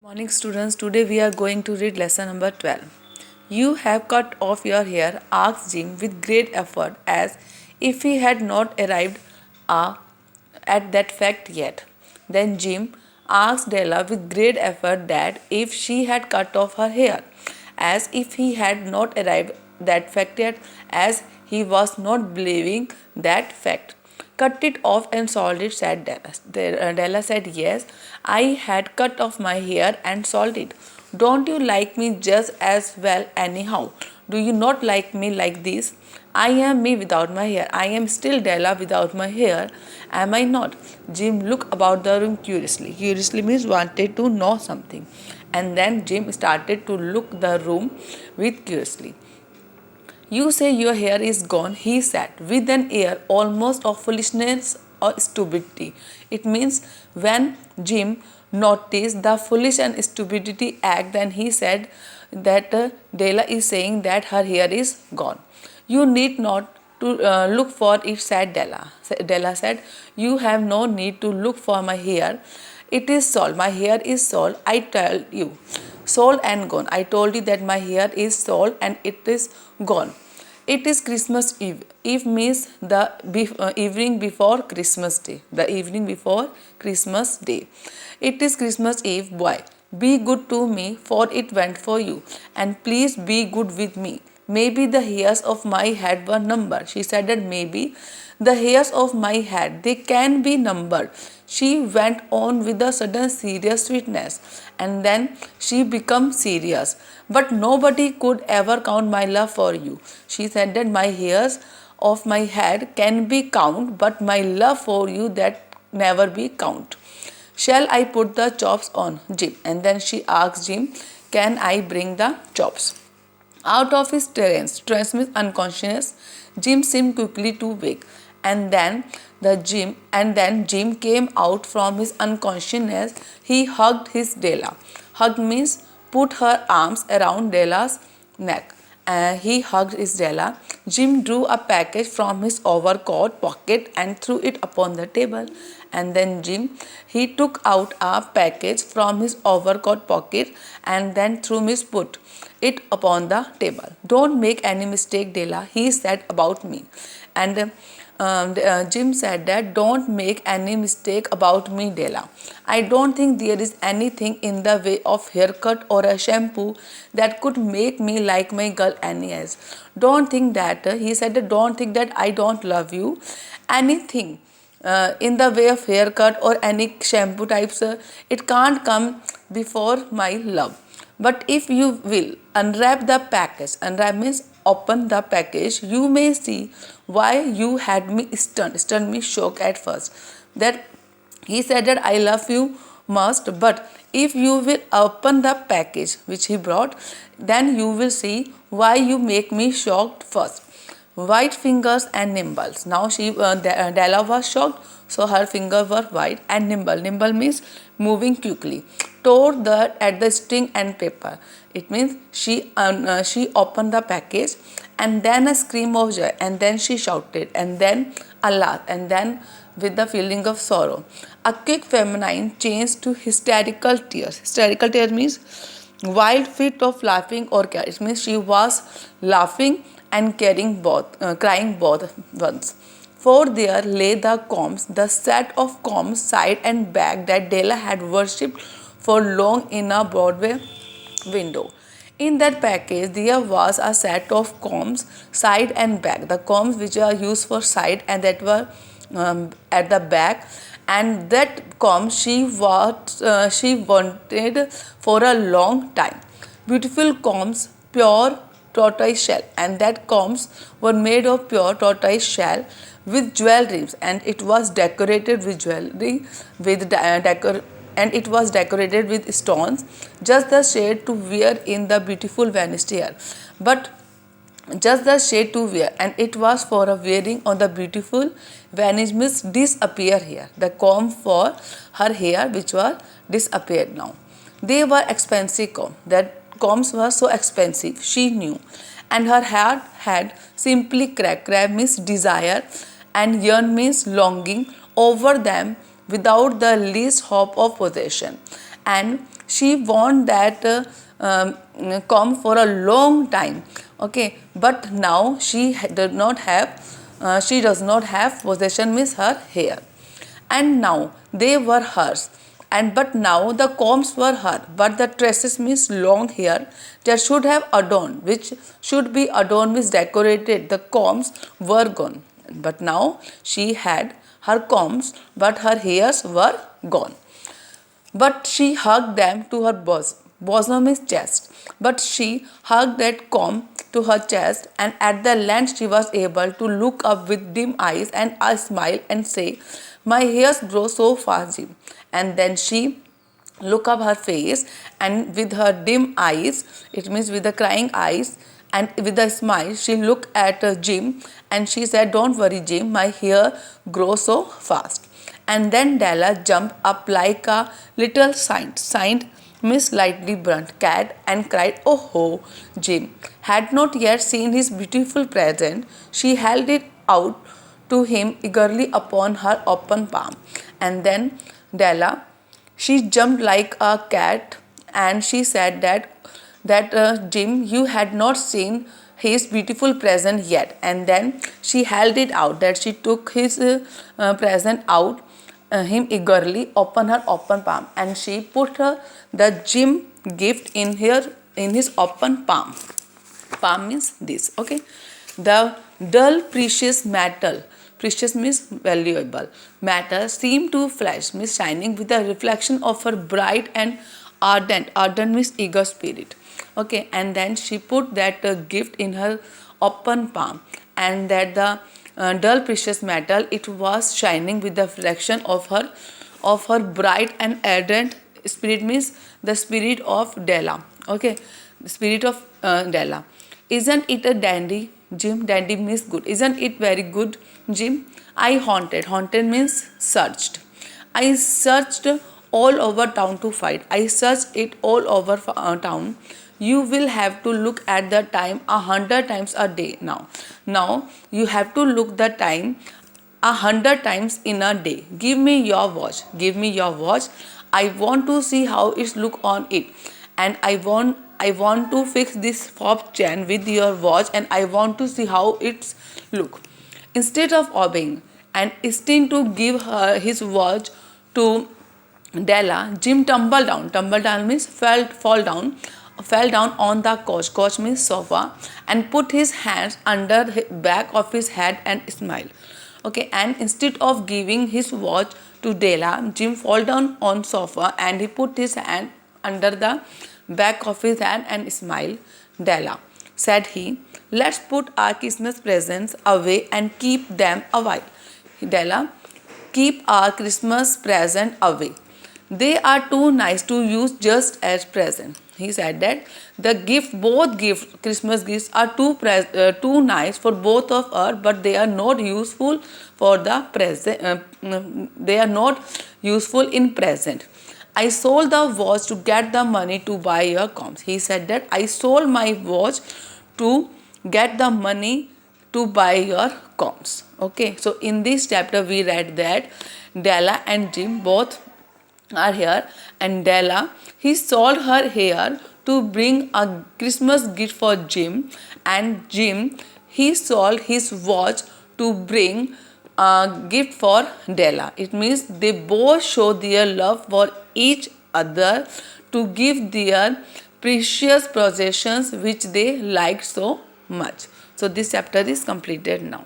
Morning students, today we are going to read lesson number 12. You have cut off your hair, asked Jim with great effort as if he had not arrived uh, at that fact yet. Then Jim asked Della with great effort that if she had cut off her hair, as if he had not arrived that fact yet, as he was not believing that fact. Cut it off and sold it, said Della. Della said, yes, I had cut off my hair and sold it. Don't you like me just as well anyhow? Do you not like me like this? I am me without my hair. I am still Della without my hair. Am I not? Jim looked about the room curiously. Curiously means wanted to know something. And then Jim started to look the room with curiously. You say your hair is gone, he said, with an air almost of foolishness or stupidity. It means when Jim noticed the foolish and stupidity act, then he said that Della is saying that her hair is gone. You need not to look for it, said Della. Della said, you have no need to look for my hair. It is sold. My hair is sold. I tell you. Sold and gone. I told you that my hair is sold and it is gone. It is Christmas Eve. Eve means the evening before Christmas Day. The evening before Christmas Day. It is Christmas Eve, boy. Be good to me, for it went for you. And please be good with me. Maybe the hairs of my head were numbered. She said that maybe the hairs of my head, they can be numbered. She went on with a sudden serious sweetness, and then she became serious. But nobody could ever count my love for you. She said that my hairs of my head can be count, but my love for you that never be count. Shall I put the chops on, Jim? And then she asked Jim, can I bring the chops? Out of his trance means unconsciousness, Jim seemed quickly to wake, and then Jim came out from his unconsciousness. He hugged his Della. Hug means put her arms around Della's neck. He hugged his Della. Jim drew a package from his overcoat pocket and threw it upon the table. And then he took out a package from his overcoat pocket and then threw it upon the table. Don't make any mistake, Della, he said about me. And Jim said that don't make any mistake about me, Della. I don't think there is anything in the way of haircut or a shampoo that could make me like my girl any else. Don't think that, he said that don't think that I don't love you. Anything in the way of haircut or any shampoo types, it can't come before my love. But if you will unwrap the package, unwrap means open the package, you may see why you had me stunned me shocked at first. That he said that I love you must, but if you will open the package which he brought, then you will see why you make me shocked first. White fingers and nimbles. Now Della was shocked, so her fingers were white and nimble. Nimble means moving quickly. Tore at the string and paper. It means she opened the package, and then a scream of joy, and then she shouted, and then a laugh, and then with the feeling of sorrow. A quick feminine changed to hysterical tears. Hysterical tears means wild fit of laughing or care. It means she was laughing and crying both once. For there lay the combs, the set of combs side and back that Della had worshipped for long in a Broadway window. In that package, there was a set of combs side and back. The combs which are used for side and that were at the back, and that comb she wanted for a long time. Beautiful combs, pure tortoise shell, and that combs were made of pure tortoise shell with jewel rings, and it was decorated with jewelry and it was decorated with stones, just the shade to wear in the beautiful vanished hair. But just the shade to wear, and it was for a wearing on the beautiful vanished means disappear hair. The comb for her hair which was disappeared now. They were expensive comb. That combs were so expensive, she knew, and her heart had simply cracked. Crack means desire, and yearn means longing over them without the least hope of possession. and she want that comb for a long time. Okay, but now she does not have possession with her hair, and now they were hers. And but now the combs were her, but the tresses means long hair that should have adorned, which should be adorned with decorated. The combs were gone, but now she had her combs, but her hairs were gone. But she hugged them to her bosom is chest. But she hugged that comb to her chest, and at the length she was able to look up with dim eyes and a smile and say, "My hairs grow so fast, Jim." And then she look up her face, and with her dim eyes, it means with the crying eyes, and with a smile she looked at Jim, and she said, "Don't worry, Jim, my hair grows so fast." And then Della jumped up like a little signed Miss Lightly Brunt cat and cried, "Oh ho!" Jim had not yet seen his beautiful present. She held it out to him eagerly upon her open palm. And then Della, she jumped like a cat, and she said that Jim, you had not seen his beautiful present yet. And then she held it out, that she took his present out him eagerly upon her open palm, and she put the Jim gift in his open palm. Palm means this. Okay, the dull precious metal, precious means valuable, matter seemed to flash, means shining with the reflection of her bright and ardent means eager spirit. Okay, and then she put that gift in her open palm, and that the dull precious metal, it was shining with the reflection of her bright and ardent spirit, means the spirit of Della. Okay, the spirit of Della. Isn't it a dandy, Jim? Dandy means good. Isn't it very good, Jim? I haunted. Haunted means searched. I searched all over town to find. I searched it all over town. You will have to look at the time 100 times a day now. Now you have to look the time 100 times in a day. Give me your watch. Give me your watch. I want to see how it's look on it, and I want to fix this fob chain with your watch, and I want to see how it's look. Instead of obeying and instinct to give her his watch to Della, Jim tumbled down. Tumble down means fall down. Fell down on the couch. Couch means sofa, and put his hands under the back of his head and smiled. Okay, and instead of giving his watch to Della, Jim fall down on sofa, and he put his hand under the back of his head and smiled. "Della," said he, "let's put our Christmas presents away and keep them a while." Della, keep our Christmas present away. They are too nice to use just as present. He said that both Christmas gifts are too nice for both of us, but they are not useful for the present. They are not useful in present. I sold the watch to get the money to buy your combs. He said that I sold my watch to get the money to buy your combs. Okay, so in this chapter we read that Della and Jim both are here, and Della, he sold her hair to bring a Christmas gift for Jim, and Jim, he sold his watch to bring a gift for Della. It means they both show their love for each other to give their precious possessions which they liked so much. So this chapter is completed now.